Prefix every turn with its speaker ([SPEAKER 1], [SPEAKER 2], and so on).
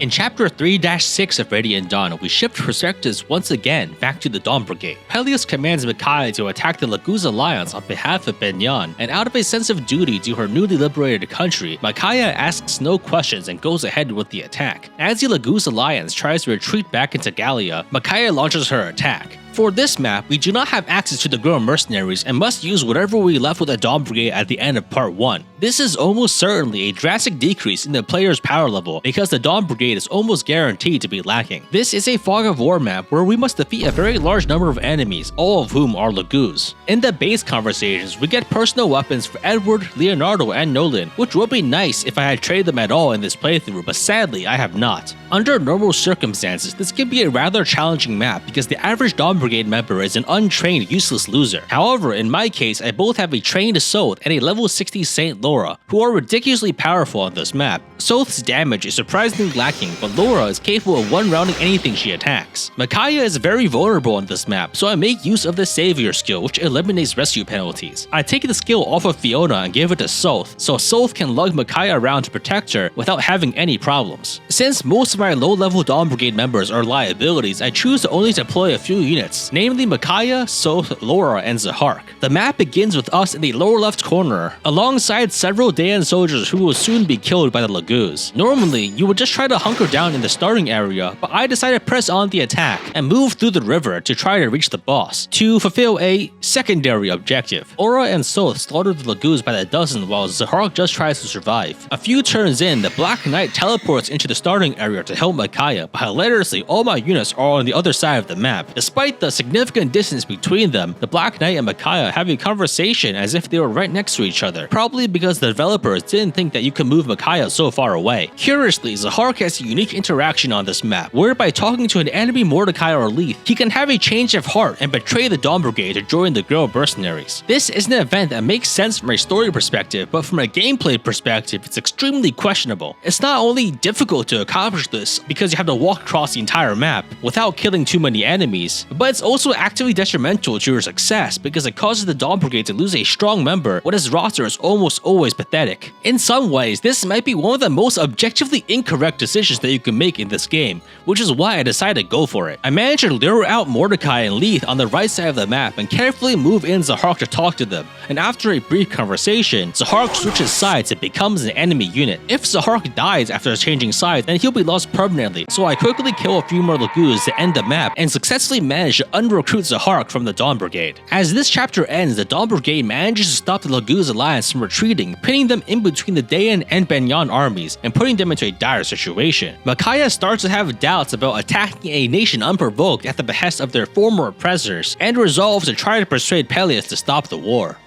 [SPEAKER 1] In Chapter 3-6 of Radiant Dawn, we shift perspectives once again back to the Dawn Brigade. Peleus commands Micaiah to attack the Laguz Alliance on behalf of Benyan, and out of a sense of duty to her newly liberated country, Micaiah asks no questions and goes ahead with the attack. As the Laguz Alliance tries to retreat back into Gallia, Micaiah launches her attack. For this map, we do not have access to the girl mercenaries and must use whatever we left with the Dawn Brigade at the end of part 1. This is almost certainly a drastic decrease in the player's power level because the Dawn Brigade is almost guaranteed to be lacking. This is a Fog of War map where we must defeat a very large number of enemies, all of whom are Laguz. In the base conversations, we get personal weapons for Edward, Leonardo, and Nolan, which would be nice if I had traded them at all in this playthrough, but sadly I have not. Under normal circumstances, this can be a rather challenging map because the average Dawn Brigade member is an untrained, useless loser. However, in my case, I both have a trained Soth and a level 60 Saint Laura, who are ridiculously powerful on this map. Soth's damage is surprisingly lacking, but Laura is capable of one-rounding anything she attacks. Micaiah is very vulnerable on this map, so I make use of the Savior skill, which eliminates rescue penalties. I take the skill off of Fiona and give it to Soth, so Soth can lug Micaiah around to protect her without having any problems. Since most of my low-level Dawn Brigade members are liabilities, I choose to only deploy a few units, namely Micaiah, Soth, Laura, and Zihark. The map begins with us in the lower left corner, alongside several Dayan soldiers who will soon be killed by the Laguz. Normally, you would just try to hunker down in the starting area, but I decided to press on the attack and move through the river to try to reach the boss, to fulfill a secondary objective. Aura and Soth slaughter the Laguz by the dozen while Zihark just tries to survive. A few turns in, the Black Knight teleports into the starting area to help Micaiah, but hilariously all my units are on the other side of the map. Despite the significant distance between them, the Black Knight and Micaiah have a conversation as if they were right next to each other, probably because the developers didn't think that you could move Micaiah so far away. Curiously, Zihark has a unique interaction on this map, where by talking to an enemy Mordecai or Leith, he can have a change of heart and betray the Dawn Brigade to join the girl mercenaries. This is an event that makes sense from a story perspective, but from a gameplay perspective, it's extremely questionable. It's not only difficult to accomplish this because you have to walk across the entire map without killing too many enemies, but it's also actively detrimental to your success because it causes the Dawn Brigade to lose a strong member when his roster is almost always pathetic. In some ways, this might be one of the most objectively incorrect decisions that you can make in this game, which is why I decided to go for it. I managed to lure out Mordecai and Leith on the right side of the map and carefully move in Zihark to talk to them, and after a brief conversation, Zihark switches sides and becomes an enemy unit. If Zihark dies after changing sides, then he'll be lost permanently, so I quickly kill a few more Laguz to end the map and successfully manage to unrecruit Zihark from the Dawn Brigade. As this chapter ends, the Dawn Brigade manages to stop the Laguz Alliance from retreating, pinning them in between the Dayan and Benyan armies and putting them into a dire situation. Micaiah starts to have doubts about attacking a nation unprovoked at the behest of their former oppressors and resolves to try to persuade Peleus to stop the war.